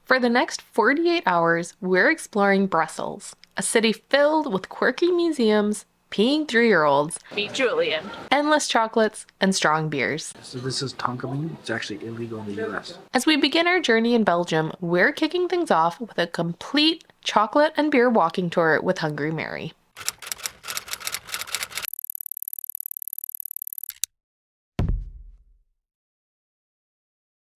For the next 48 hours, we're exploring Brussels, a city filled with quirky museums, peeing 3-year-olds, meet Julian, endless chocolates, and strong beers. So this is Tonka bean. It's actually illegal in the US. As we begin our journey in Belgium, we're kicking things off with a complete chocolate and beer walking tour with Hungry Mary.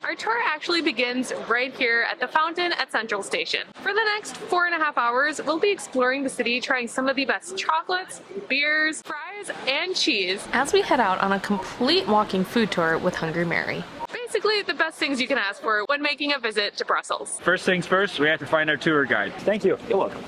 Our tour actually begins right here at the fountain at Central Station. For the next 4.5 hours, we'll be exploring the city, trying some of the best chocolates, beers, fries, and cheese as we head out on a complete walking food tour with Hungry Mary. Basically, the best things you can ask for when making a visit to Brussels. First things first, we have to find our tour guide. Thank you. You're welcome.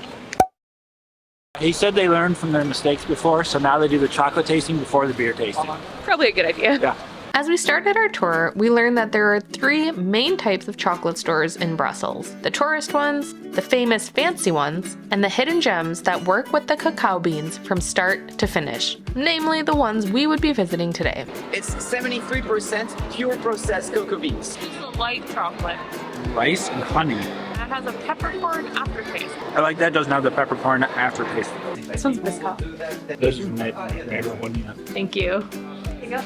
He said they learned from their mistakes before, so now they do the chocolate tasting before the beer tasting. Probably a good idea. Yeah. As we started our tour, we learned that there are 3 main types of chocolate stores in Brussels. The tourist ones, the famous fancy ones, and the hidden gems that work with the cacao beans from start to finish, namely the ones we would be visiting today. It's 73% pure processed cocoa beans. It's a light chocolate. Rice and honey. And it has a peppercorn aftertaste. I like that. Doesn't have the peppercorn aftertaste. This one's biscuit. This is macaroni. Thank you. Here you go.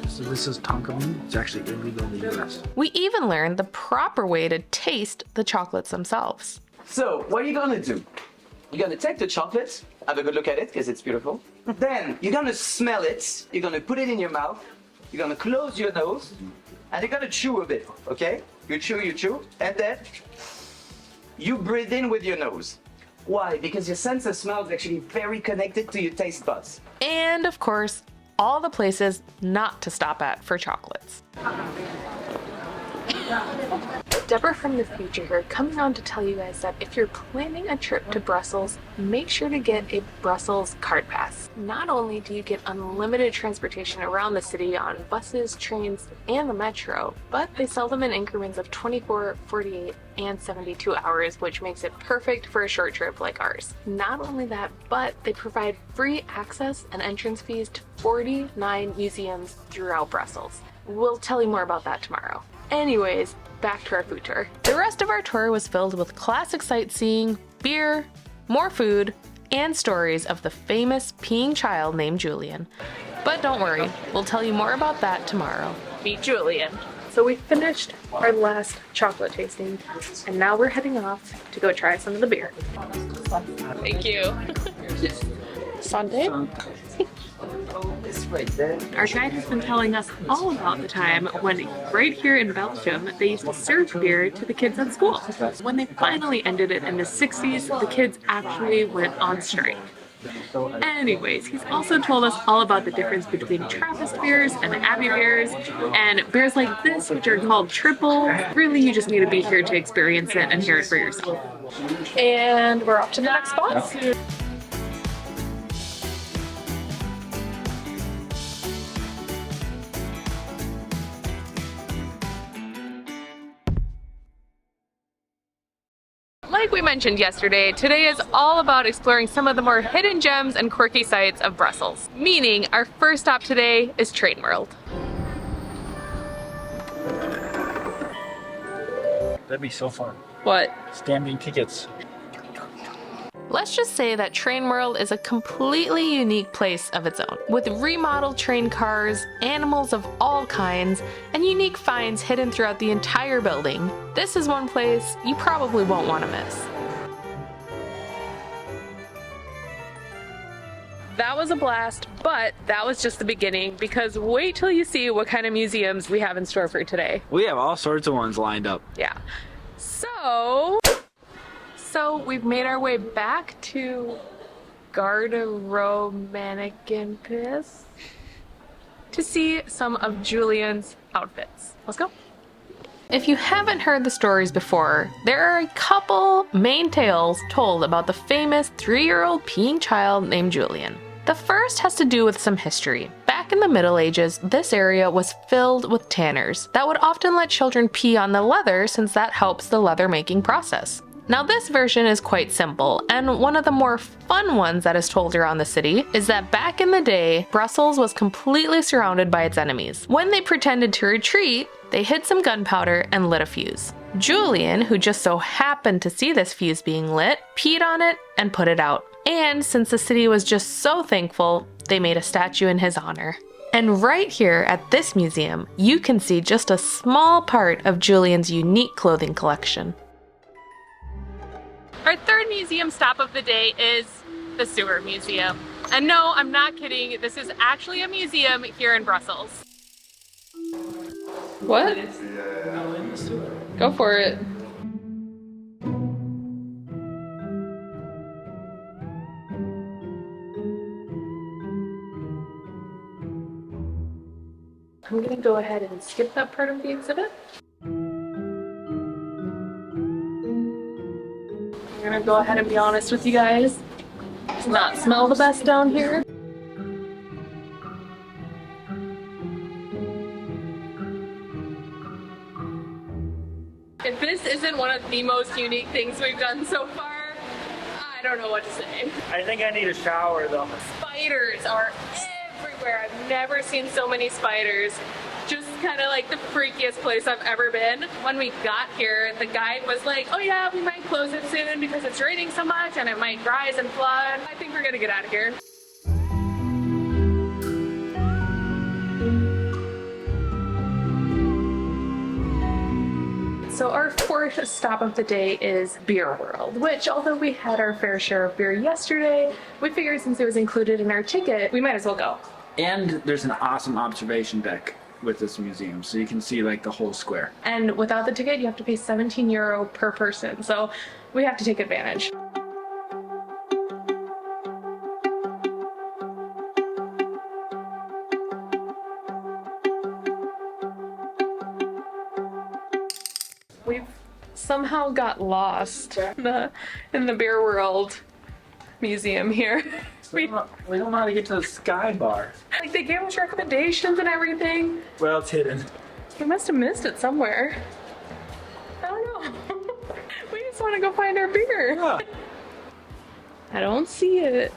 So this is Tonka bean. It's actually illegal in the US. We even learned the proper way to taste the chocolates themselves. So what are you gonna do? You're gonna take the chocolate, have a good look at it because it's beautiful. Then you're gonna smell it. You're gonna put it in your mouth. You're gonna close your nose, and you're gonna chew a bit. Okay? You chew, and then you breathe in with your nose. Why? Because your sense of smell is actually very connected to your taste buds. And of course, all the places not to stop at for chocolates. Deborah from the future here, coming on to tell you guys that if you're planning a trip to Brussels, make sure to get a Brussels card pass. Not only do you get unlimited transportation around the city on buses, trains, and the metro, but they sell them in increments of 24, 48, and 72 hours, which makes it perfect for a short trip like ours. Not only that, but they provide free access and entrance fees to 49 museums throughout Brussels. We'll tell you more about that tomorrow. Anyways, back to our food tour. The rest of our tour was filled with classic sightseeing, beer, more food, and stories of the famous peeing child named Julian. But don't worry, we'll tell you more about that tomorrow. Meet Julian. So we finished our last chocolate tasting, and now we're heading off to go try some of the beer. Thank you. Sunday? Our guide has been telling us all about the time when, right here in Belgium, they used to serve beer to the kids at school. When they finally ended it in the 60s, the kids actually went on strike. Anyways, he's also told us all about the difference between Trappist beers and Abbey beers, and beers like this, which are called triple. Really, you just need to be here to experience it and hear it for yourself. And we're off to the next spot. Like we mentioned yesterday, today is all about exploring some of the more hidden gems and quirky sites of Brussels. Meaning, our first stop today is Train World. That'd be so fun. What? Stamping tickets. Let's just say that Train World is a completely unique place of its own, with remodeled train cars, animals of all kinds, and unique finds hidden throughout the entire building. This is one place you probably won't want to miss. That was a blast, but that was just the beginning, because wait till you see what kind of museums we have in store for today. We have all sorts of ones lined up. Yeah. So we've made our way back to Raarup to see some of Julian's outfits. Let's go. If you haven't heard the stories before, there are a couple main tales told about the famous 3-year-old peeing child named Julian. The first has to do with some history. Back in the Middle Ages, this area was filled with tanners that would often let children pee on the leather since that helps the leather making process. Now this version is quite simple, and one of the more fun ones that is told around the city is that back in the day, Brussels was completely surrounded by its enemies. When they pretended to retreat, they hid some gunpowder and lit a fuse. Julian, who just so happened to see this fuse being lit, peed on it and put it out. And since the city was just so thankful, they made a statue in his honor. And right here at this museum, you can see just a small part of Julian's unique clothing collection. Our third museum stop of the day is the Sewer Museum. And no, I'm not kidding, this is actually a museum here in Brussels. What? Go for it. I'm gonna go ahead and skip that part of the exhibit. I'm gonna go ahead and be honest with you guys. Does not smell the best down here. If this isn't one of the most unique things we've done so far, I don't know what to say. I think I need a shower though. Spiders are everywhere. I've never seen so many spiders. Just kind of like the freakiest place I've ever been. When we got here, the guide was like, oh yeah, we might close it soon because it's raining so much and it might rise and flood. I think we're gonna get out of here. So our fourth stop of the day is Beer World, which although we had our fair share of beer yesterday, we figured since it was included in our ticket, we might as well go. And there's an awesome observation deck with this museum, so you can see like the whole square. And without the ticket, you have to pay €17 per person, so we have to take advantage. We've somehow got lost in the Beer World museum here. We don't know how to get to the Sky Bar. Like they gave us recommendations and everything. Well, it's hidden. We must have missed it somewhere. I don't know. We just want to go find our beer. Yeah. I don't see it.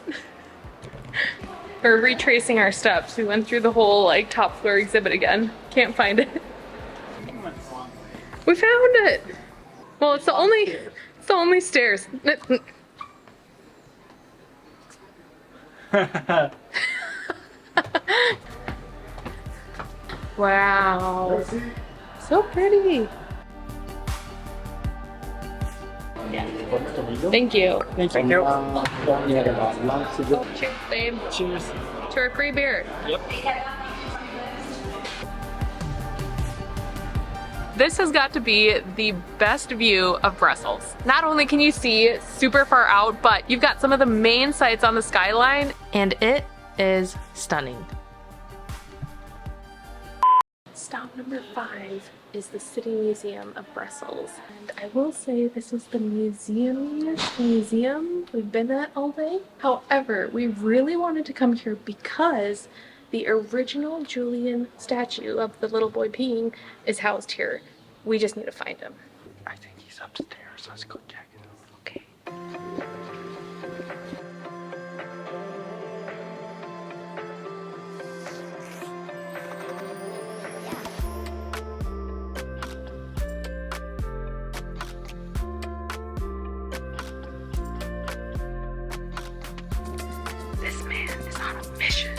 We're retracing our steps. We went through the whole like top floor exhibit again. Can't find it. We found it. Well, it's the only stairs. Wow. So pretty. Thank you. Thank you. Cheers, babe. Cheers. To our free beer. Yep. This has got to be the best view of Brussels. Not only can you see super far out, but you've got some of the main sights on the skyline, and it is stunning. Stop number 5 is the City Museum of Brussels. And I will say this is the museum-ish museum we've been at all day. However, we really wanted to come here because the original Julian statue of the little boy peeing is housed here. We just need to find him. I think he's upstairs. Let's go check it out. Okay. This man is on a mission.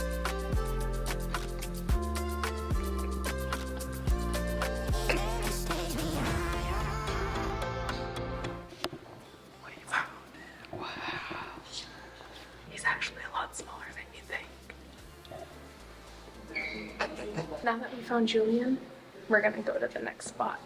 Now that we found Julian, we're gonna go to the next spot.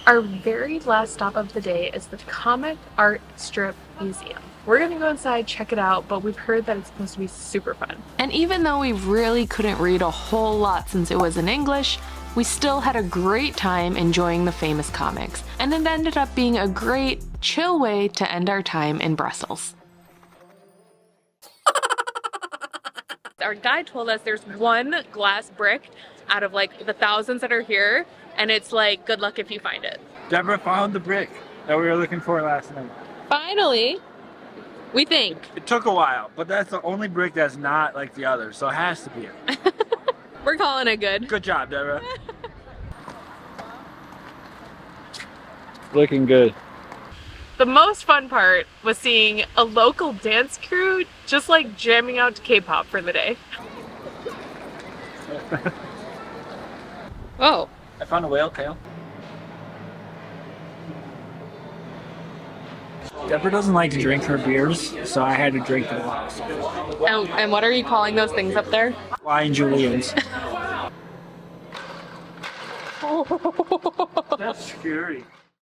Our very last stop of the day is the Comic Art Strip Museum. We're gonna go inside, check it out, but we've heard that it's supposed to be super fun. And even though we really couldn't read a whole lot since it was in English, we still had a great time enjoying the famous comics. And it ended up being a great, chill way to end our time in Brussels. Our guide told us there's one glass brick out of like the thousands that are here, and it's like, good luck if you find it. Deborah found the brick that we were looking for last night. Finally, we think. It took a while, but that's the only brick that's not like the others, so it has to be it. We're calling it good. Good job, Deborah. Looking good. The most fun part was seeing a local dance crew just like jamming out to K-pop for the day. Oh. I found a whale tail. Deborah doesn't like to drink her beers, so I had to drink the wines. And what are you calling those things up there? Wine Julians. That's scary.